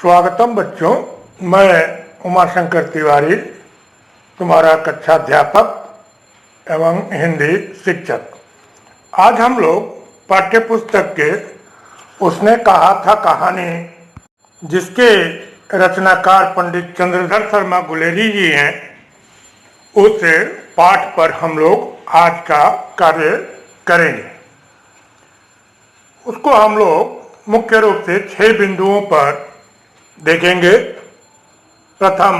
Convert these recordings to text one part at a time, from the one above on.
स्वागतम बच्चों। मैं उमाशंकर तिवारी, तुम्हारा कक्षा अध्यापक एवं हिंदी शिक्षक। आज हम लोग पाठ्य पुस्तक के उसने कहा था कहानी, जिसके रचनाकार पंडित चंद्रधर शर्मा गुलेरी जी हैं, उस पाठ पर हम लोग आज का कार्य करेंगे। उसको हम लोग मुख्य रूप से 6 बिंदुओं पर देखेंगे। प्रथम,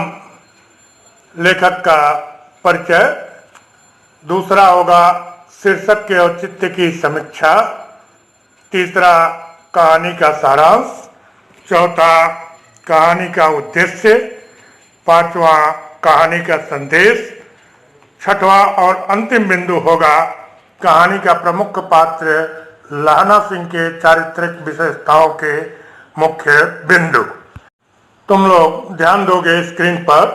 लेखक का परिचय। दूसरा होगा शीर्षक के औचित्य की समीक्षा। तीसरा, कहानी का सारांश। चौथा, कहानी का उद्देश्य। पांचवा, कहानी का संदेश। छठवां और अंतिम बिंदु होगा कहानी का प्रमुख पात्र लहना सिंह के चारित्रिक विशेषताओं के मुख्य बिंदु। तुम लोग ध्यान दोगे स्क्रीन पर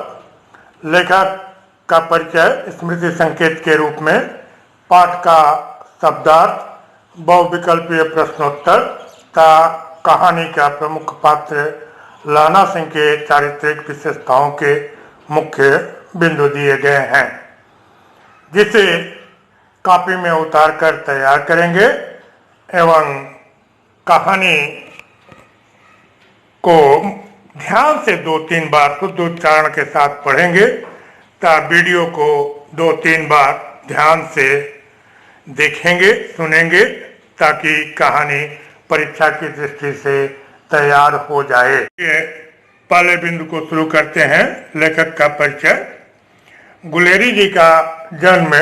लेखक का परिचय स्मृति संकेत के रूप में, पाठ का शब्दार्थ, बहुविकल्पीय प्रश्नोत्तर तथा कहानी का प्रमुख पात्र लहना सिंह के चारित्रिक विशेषताओं के मुख्य बिंदु दिए गए हैं, जिसे कॉपी में उतार कर तैयार करेंगे एवं कहानी को ध्यान से 2-3 बार शुद्ध उच्चारण के साथ पढ़ेंगे तथा वीडियो को 2-3 बार ध्यान से देखेंगे, सुनेंगे, ताकि कहानी परीक्षा की दृष्टि से तैयार हो जाए। पहले बिंदु को शुरू करते हैं। लेखक का परिचय। गुलेरी जी का जन्म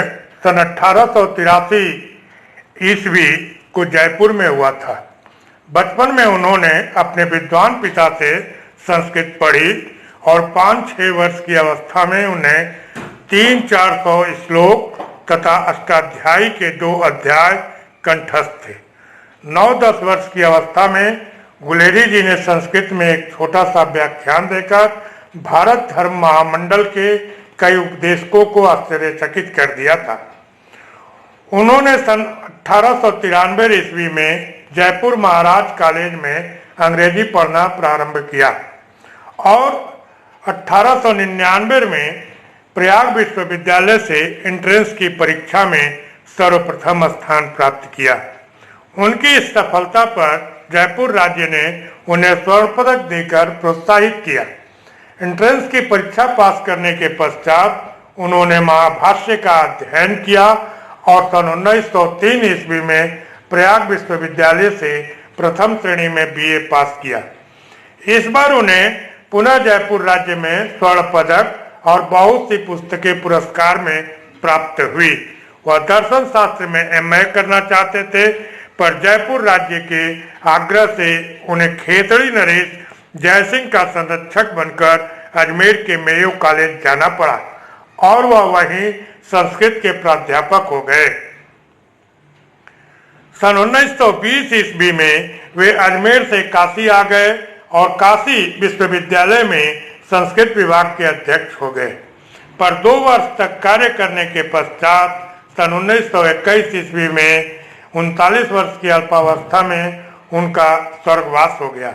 सन 1883 ईस्वी को जयपुर में हुआ था। बचपन में उन्होंने अपने विद्वान पिता से संस्कृत पढ़ी और 5-6 वर्ष की अवस्था में उन्हें 300-400 श्लोक तथा अष्टाध्यायी के 2 अध्याय कंठस्थ थे। 9-10 वर्ष की अवस्था में गुलेरी जी ने संस्कृत में एक छोटा सा व्याख्यान देकर भारत धर्म महामंडल के कई उपदेशकों को आश्चर्यचकित कर दिया था। उन्होंने सन 1893 ईस्वी में जयपुर महाराज कॉलेज में अंग्रेजी पढ़ना प्रारंभ किया और 1899 में प्रयाग विश्वविद्यालय से एंट्रेंस की परीक्षा में सर्वप्रथम स्थान प्राप्त किया। उनकी इस सफलता पर जयपुर राज्य ने उन्हें स्वर्ण पदक देकर प्रोत्साहित किया। एंट्रेंस की परीक्षा पास करने के पश्चात उन्होंने महाभाष्य का अध्ययन किया और सन 1903 ईस्वी में प्रयाग विश्वविद्यालय से प्रथम श्रेणी में बीए पास किया। इस बार उन्हें पुनः जयपुर राज्य में स्वर्ण पदक और बहुत सी पुस्तकें पुरस्कार में प्राप्त हुई। वह दर्शन शास्त्र में एमए करना चाहते थे, पर जयपुर राज्य के आग्रह से उन्हें खेतड़ी नरेश जयसिंह का संरक्षक बनकर अजमेर के मेयो कॉलेज जाना पड़ा और वह वहीं संस्कृत के प्राध्यापक हो गए। सन 1920 ईस्वी में वे अजमेर से काशी आ गए और काशी विश्वविद्यालय में संस्कृत विभाग के अध्यक्ष हो गए, पर 2 वर्ष तक कार्य करने के पश्चात सन 1921 ईस्वी में 39 वर्ष की अल्पावस्था में उनका स्वर्गवास हो गया।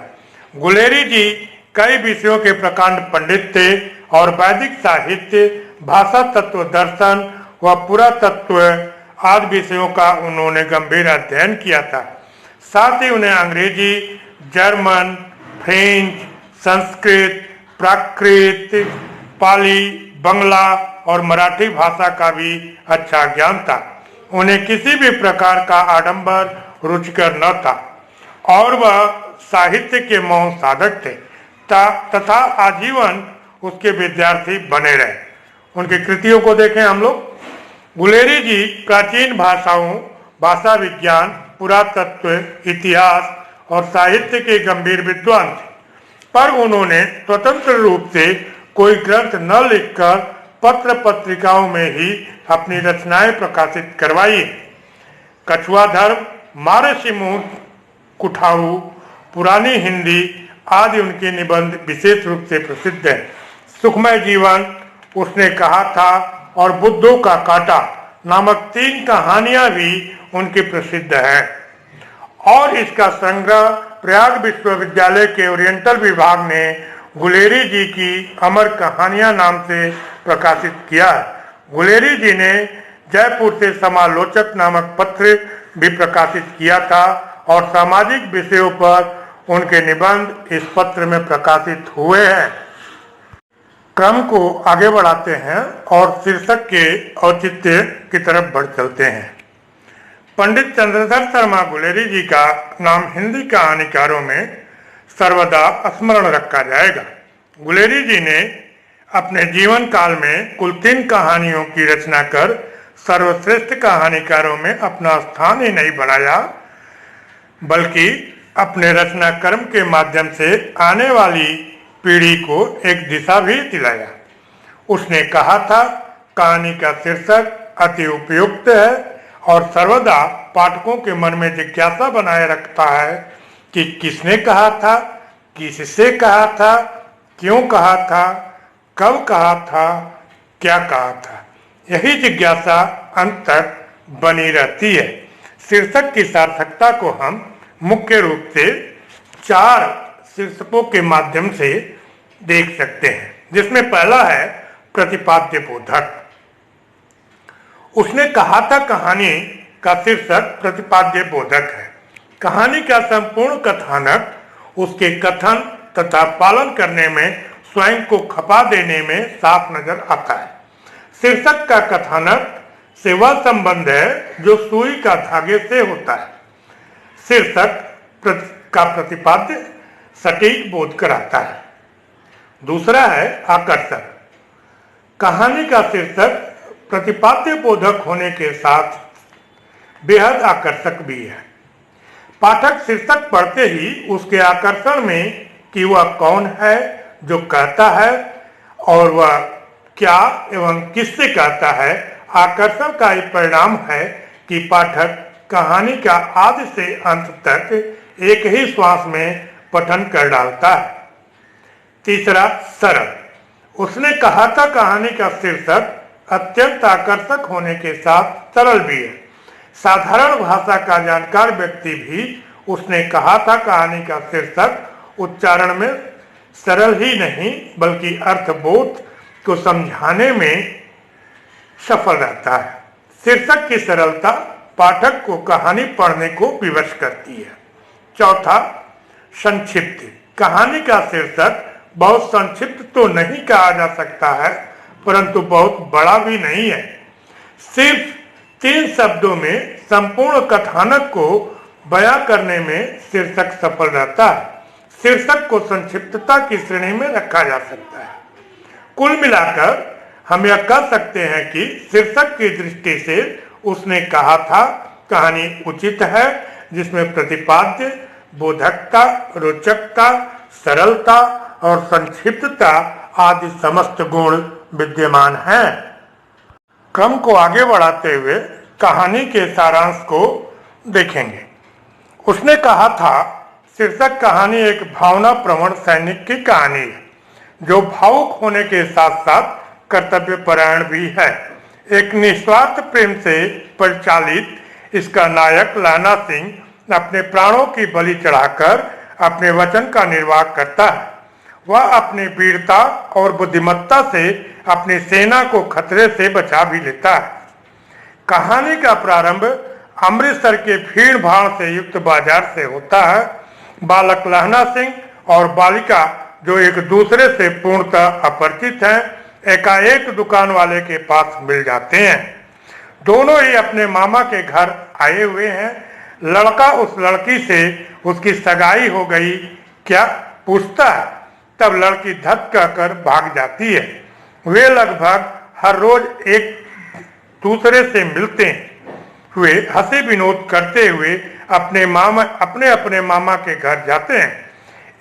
गुलेरी जी कई विषयों के प्रकांड पंडित थे और वैदिक साहित्य, भाषा तत्व, दर्शन व पुरातत्व आदि विषयों का उन्होंने गंभीर अध्ययन किया था। साथ ही उन्हें अंग्रेजी, जर्मन, फ्रेंच, संस्कृत, प्राकृत, पाली, बंगला और मराठी भाषा का भी अच्छा ज्ञान था। उन्हें किसी भी प्रकार का आडंबर रुचिकर न था और वह साहित्य के मौन साधक थे तथा आजीवन उसके विद्यार्थी बने रहे। उनकी कृतियों को देखें हम लोग। गुलेरी जी प्राचीन भाषाओं, भाषा विज्ञान, पुरातत्व, इतिहास और साहित्य के गंभीर विद्वान थे, पर उन्होंने स्वतंत्र रूप से कोई ग्रंथ न लिखकर पत्र पत्रिकाओं में ही अपनी रचनाएं प्रकाशित करवाई। कछुआ धर्म, मारसी मुंह, कुठाऊ, पुरानी हिंदी आदि उनके निबंध विशेष रूप से प्रसिद्ध है। सुखमय जीवन, उसने कहा था और बुद्धों का कांटा नामक 3 कहानियां भी उनकी प्रसिद्ध हैं। और इसका संग्रह प्रयाग विश्वविद्यालय के ओरिएंटल विभाग ने गुलेरी जी की अमर कहानियां नाम से प्रकाशित किया। गुलेरी जी ने जयपुर से समालोचक नामक पत्र भी प्रकाशित किया था और सामाजिक विषयों पर उनके निबंध इस पत्र में प्रकाशित हुए हैं। क्रम को आगे बढ़ाते हैं और शीर्षक के औचित्य की तरफ बढ़ चलते हैं। पंडित चंद्रधर शर्मा गुलेरी जी का नाम हिंदी कहानीकारों में सर्वदा स्मरण रखा जाएगा। गुलेरी जी ने अपने जीवन काल में कुल 3 कहानियों की रचना कर सर्वश्रेष्ठ कहानीकारों में अपना स्थान ही नहीं बनाया, बल्कि अपने रचना कर्म के माध्यम से आने वाली पीढ़ी को एक दिशा भी दिलाया। उसने कहा था, कहानी का शीर्षक अति उपयुक्त है और सर्वदा पाठकों के मन में जिज्ञासा बनाए रखता है कि किसने कहा था, किससे कहा था, क्यों कहा था, कब कहा था, क्या कहा था। यही जिज्ञासा अंत तक बनी रहती है। शीर्षक की सार्थकता को हम मुख्य रूप से 4 शीर्षकों के माध्यम से देख सकते हैं, जिसमें पहला है प्रतिपाद्य बोधक। उसने कहा था, कहानी का शीर्षक प्रतिपाद्य बोधक है। कहानी का संपूर्ण कथानक उसके कथन तथा पालन करने में स्वयं को खपा देने में साफ नजर आता है। शीर्षक का कथानक से वह संबंध है जो सुई का धागे से होता है। शीर्षक का प्रतिपाद्य सटीक बोध कराता है। दूसरा है आकर्षक। कहानी का शीर्षक प्रतिपाद्य बोधक होने के साथ बेहद आकर्षक भी है। पाठक शीर्षक पढ़ते ही उसके आकर्षण में कि वह कौन है जो कहता है और वह क्या एवं किससे कहता है, आकर्षण का ही परिणाम है कि पाठक कहानी का आदि से अंत तक एक ही श्वास में पठन कर डालता है। तीसरा, सरल। उसने कहा था, कहानी का शीर्षक अत्यंत आकर्षक होने के साथ सरल भी है। साधारण भाषा का जानकार व्यक्ति भी, उसने कहा था, कहानी का शीर्षक उच्चारण में सरल ही नहीं बल्कि अर्थबोध को समझाने में सफल रहता है। शीर्षक की सरलता पाठक को कहानी पढ़ने को विवश करती है। चौथा, संक्षिप्त। कहानी का शीर्षक बहुत संक्षिप्त तो नहीं कहा जा सकता है, परंतु बहुत बड़ा भी नहीं है। सिर्फ 3 शब्दों में संपूर्ण कथानक को बयां करने में शीर्षक सफल रहता है। शीर्षक को संक्षिप्तता की श्रेणी में रखा जा सकता है। कुल मिलाकर हम यह कह सकते हैं कि शीर्षक की दृष्टि से उसने कहा था, कहानी उचित है जिसमें प्रतिपाद्य, बोधकता, रोचकता, सरलता और संक्षिप्तता आदि समस्त गुण विद्यमान हैं। क्रम को आगे बढ़ाते हुए कहानी के सारांश को देखेंगे। उसने कहा था, शीर्षक कहानी एक भावना प्रवण सैनिक की कहानी है जो भावुक होने के साथ साथ कर्तव्य परायण भी है। एक निस्वार्थ प्रेम से परिचालित इसका नायक लहना सिंह अपने प्राणों की बलि चढ़ाकर अपने वचन का निर्वाह करता है। वह अपनी वीरता और बुद्धिमत्ता से अपनी सेना को खतरे से बचा भी लेता है। कहानी का प्रारंभ अमृतसर के भीड़ भाड़ से युक्त बाजार से होता है। बालक लहना सिंह और बालिका, जो एक दूसरे से पूर्णतः अपरिचित हैं, एकाएक दुकान वाले के पास मिल जाते हैं। दोनों ही अपने मामा के घर आए हुए हैं। लड़का उस लड़की से उसकी सगाई हो गई क्या पूछता है, तब लड़की धक कहकर भाग जाती है। वे लगभग हर रोज एक दूसरे से मिलते हुए हंसी विनोद करते हुए अपने अपने मामा के घर जाते हैं।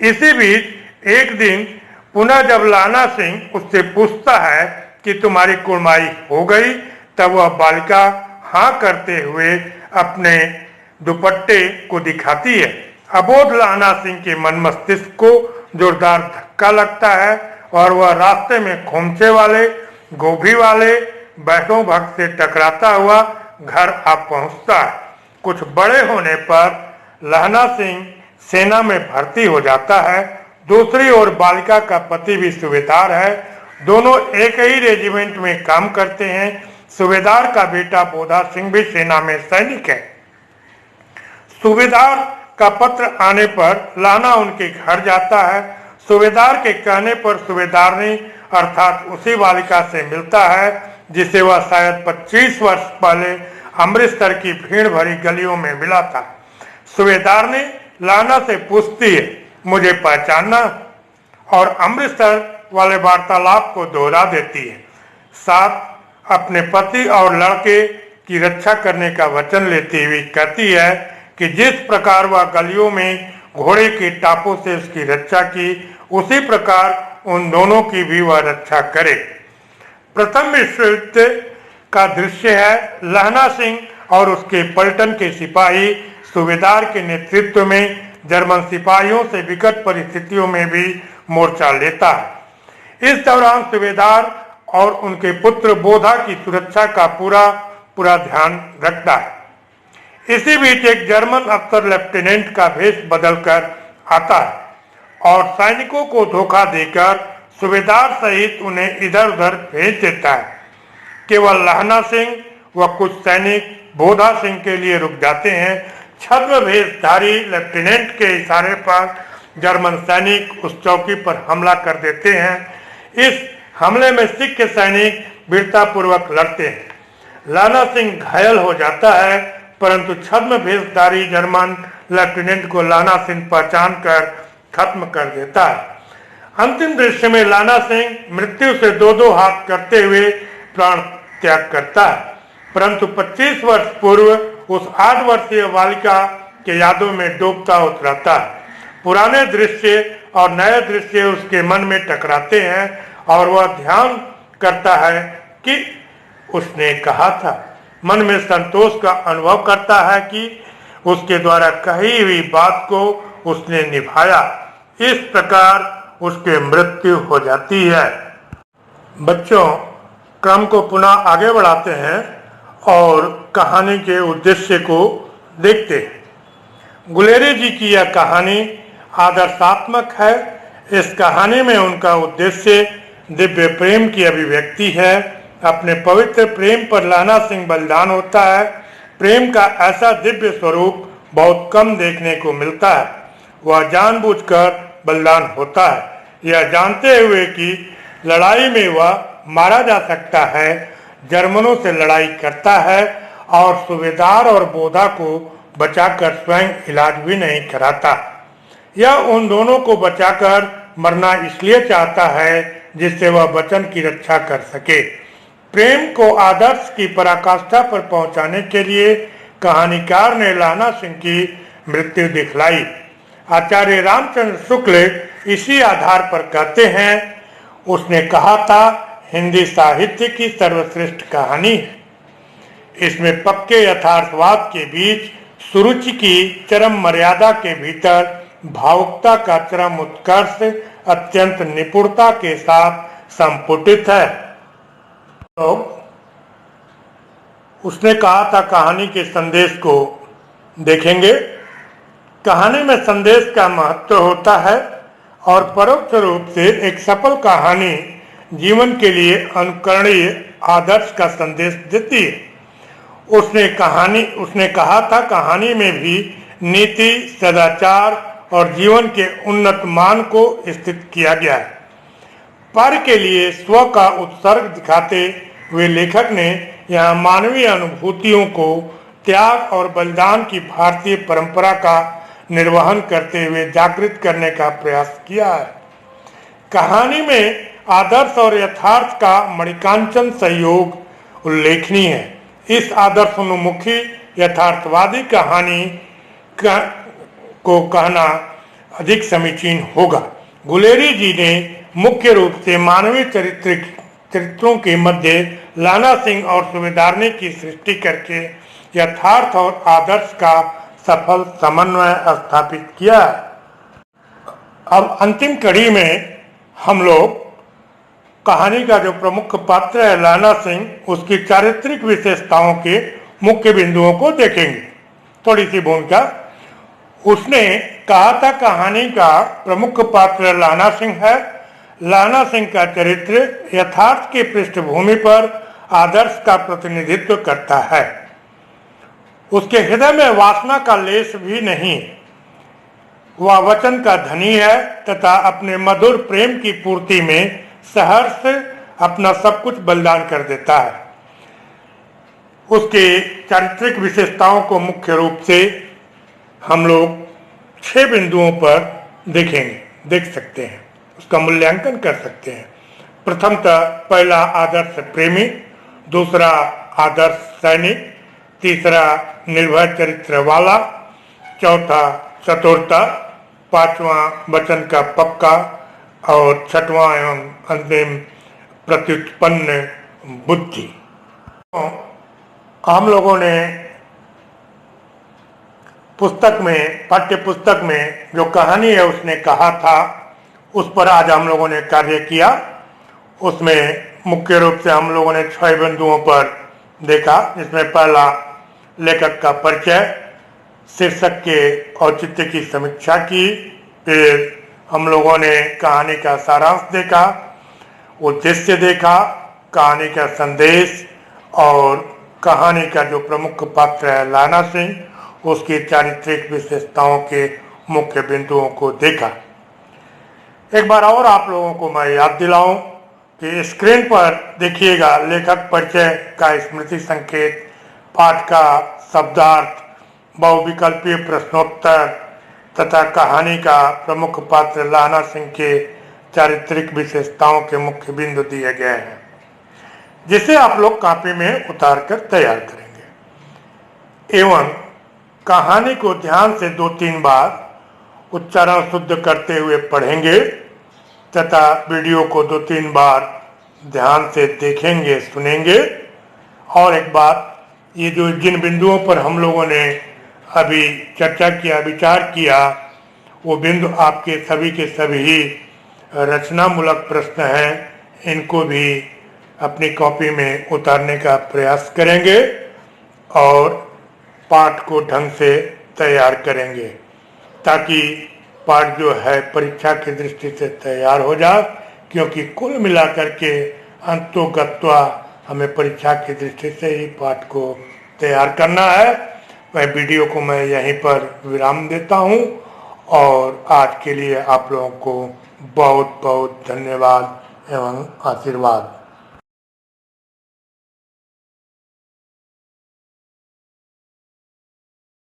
इसी बीच एक दिन पुनः जब लाना सिंह उससे पूछता है कि तुम्हारी कुड़माई हो गई, तब वह बालिका हाँ करते हुए अपने दुपट्टे को दिखाती है। अबोध लाना सिंह के मन मस्तिष्क को जोरदार धक्का लगता है और वह रास्ते में खोमचे वाले, गोभी वाले बैठों भक्त से टकराता हुआ घर आ पहुंचता है। कुछ बड़े होने पर लहना सिंह सेना में भर्ती हो जाता है। दूसरी ओर बालिका का पति भी सूबेदार है। दोनों एक ही रेजिमेंट में काम करते हैं। सूबेदार का बेटा बोधा सिंह भी सेना में सैनिक है। सूबेदार का पत्र आने पर लहना उनके घर जाता है। सूबेदार के कहने पर सूबेदारनी अर्थात उसी बालिका से मिलता है जिसे वह शायद 25 वर्ष पहले अमृतसर की भीड़ भरी गलियों में मिला था। सूबेदारनी लहना से पूछती है, मुझे पहचानना, और अमृतसर वाले वार्तालाप को दोहरा देती है। साथ अपने पति और लड़के की रक्षा करने का वचन लेती हुई कहती है कि जिस प्रकार वह गलियों में घोड़े के टापों से उसकी रक्षा की, उसी प्रकार उन दोनों की भी वह रक्षा करे। प्रथम विश्व युद्ध का दृश्य है। लहना सिंह और उसके पलटन के सिपाही सूबेदार के नेतृत्व में जर्मन सिपाहियों से विकट परिस्थितियों में भी मोर्चा लेता है। इस दौरान सूबेदार और उनके पुत्र बोधा की सुरक्षा का पूरा ध्यान रखता है। इसी बीच एक जर्मन अफसर लेफ्टिनेंट का भेष बदलकर आता है और सैनिकों को धोखा देकर सूबेदार सहित उन्हें इधर उधर भेज देता है। केवल लहना सिंह व कुछ सैनिक बोधा सिंह के लिए रुक जाते हैं। छद्म भेषधारी लेफ्टिनेंट के इशारे पर जर्मन सैनिक उस चौकी पर हमला कर देते हैं। इस हमले में सिख सैनिक वीरतापूर्वक लड़ते हैं। लहना सिंह घायल हो जाता है, परंतु छद्म भेषधारी जर्मन लेफ्टिनेंट को लहना सिंह पहचान कर खत्म कर देता है। अंतिम दृश्य में लहना सिंह मृत्यु से दो हाथ करते हुए प्राण त्याग करता है, परंतु 25 वर्ष पूर्व उस 8 वर्षीय बालिका के यादों में डूबता उतराता है। पुराने दृश्य और नए दृश्य उसके मन में टकराते हैं और वह ध्यान करता है कि उसने कहा था। मन में संतोष का अनुभव करता है कि उसके द्वारा कही हुई बात को उसने निभाया। इस प्रकार उसकी मृत्यु हो जाती है। बच्चों, क्रम को पुनः आगे बढ़ाते हैं और कहानी के उद्देश्य को देखते हैं। गुलेरी जी की यह कहानी आदर्शात्मक है। इस कहानी में उनका उद्देश्य दिव्य प्रेम की अभिव्यक्ति है। अपने पवित्र प्रेम पर लहना सिंह बलिदान होता है। प्रेम का ऐसा दिव्य स्वरूप बहुत कम देखने को मिलता है। वह जानबूझकर बलिदान होता है, यह जानते हुए कि लड़ाई में वह मारा जा सकता है। जर्मनों से लड़ाई करता है और सूबेदार और बोधा को बचाकर स्वयं इलाज भी नहीं कराता। यह उन दोनों को बचाकर मरना इसलिए चाहता है जिससे वह वचन की रक्षा कर सके। प्रेम को आदर्श की पराकाष्ठा पर पहुंचाने के लिए कहानीकार ने लहना सिंह की मृत्यु दिखलाई। आचार्य रामचंद्र शुक्ल इसी आधार पर कहते हैं, उसने कहा था हिंदी साहित्य की सर्वश्रेष्ठ कहानी है। इसमें पक्के यथार्थवाद के बीच सुरुचि की चरम मर्यादा के भीतर भावुकता का चरम उत्कर्ष अत्यंत निपुणता के साथ संपुटित है। तो उसने कहा था कहानी के संदेश को देखेंगे। कहानी में संदेश का महत्व होता है और परोक्ष रूप से एक सफल कहानी जीवन के लिए अनुकरणीय आदर्श का संदेश देती है। उसने कहा था कहानी में भी नीति, सदाचार और जीवन के उन्नत मान को स्थित किया गया है। पर के लिए स्व का उत्सर्ग दिखाते हुए लेखक ने यहाँ मानवीय अनुभूतियों को त्याग और बलिदान की भारतीय परंपरा का निर्वहन करते हुए जागृत करने का प्रयास किया है। कहानी में आदर्श और यथार्थ का मणिकांचन सहयोग उल्लेखनीय है। इस आदर्शोन्मुखी यथार्थवादी कहानी को कहना अधिक समीचीन होगा। गुलेरी जी ने मुख्य रूप से मानवीय चरित्रों के मध्य लहना सिंह और सूबेदारनी की सृष्टि करके यथार्थ और आदर्श का सफल समन्वय स्थापित किया। अब अंतिम कड़ी में हम लोग कहानी का जो प्रमुख पात्र है लहना सिंह, उसकी चारित्रिक विशेषताओं के मुख्य बिंदुओं को देखेंगे। थोड़ी सी भूमिका। उसने कहा था कहानी का प्रमुख पात्र लाना सिंह है। लाना सिंह का चरित्र यथार्थ की पृष्ठभूमि पर आदर्श का प्रतिनिधित्व करता है। उसके हृदय में वासना का लेश भी नहीं। वह वचन का धनी है तथा अपने मधुर प्रेम की पूर्ति में सहर्ष अपना सब कुछ बलिदान कर देता है। उसकी चारित्रिक विशेषताओं को मुख्य रूप से हम लोग 6 बिंदुओं पर देख सकते हैं, उसका मूल्यांकन कर सकते हैं। प्रथमतः पहला आदर्श प्रेमी, दूसरा आदर्श सैनिक, तीसरा निर्भय चरित्र वाला, चौथा चतुरता, पांचवा वचन का पक्का और छठवां एवं अंतिम प्रत्युत्पन्न बुद्धि। हम लोगों ने पुस्तक में, पाठ्य पुस्तक में जो कहानी है उसने कहा था, उस पर आज हम लोगों ने कार्य किया। उसमें मुख्य रूप से हम लोगों ने 6 बिंदुओं पर देखा, जिसमें पहला लेखक का परिचय, शीर्षक के औचित्य की समीक्षा की, फिर हम लोगों ने कहानी का सारांश देखा, उद्देश्य देखा, कहानी का संदेश और कहानी का जो प्रमुख पात्र है लाना सिंह, उसकी चारित्रिक विशेषताओं के मुख्य बिंदुओं को देखा। एक बार और आप लोगों को मैं याद दिलाऊं कि स्क्रीन पर देखिएगा लेखक परिचय का स्मृति संकेत, पाठ का शब्दार्थ, बहुविकल्पीय प्रश्नोत्तर तथा कहानी का प्रमुख पात्र लाना सिंह के चारित्रिक विशेषताओं के मुख्य बिंदु दिए गए हैं, जिसे आप लोग कॉपी में उतार कर तैयार करेंगे एवं कहानी को ध्यान से 2-3 बार उच्चारण शुद्ध करते हुए पढ़ेंगे तथा वीडियो को 2-3 बार ध्यान से देखेंगे, सुनेंगे। और एक बात, ये जो जिन बिंदुओं पर हम लोगों ने अभी चर्चा किया, विचार किया, वो बिंदु आपके सभी के सभी रचनामूलक प्रश्न हैं। इनको भी अपनी कॉपी में उतारने का प्रयास करेंगे और पाठ को ढंग से तैयार करेंगे, ताकि पाठ जो है परीक्षा की दृष्टि से तैयार हो जाए, क्योंकि कुल मिलाकर के अंतोगत्वा हमें परीक्षा की दृष्टि से ही पाठ को तैयार करना है। वह वीडियो को मैं यहीं पर विराम देता हूं और आज के लिए आप लोगों को बहुत बहुत धन्यवाद एवं आशीर्वाद।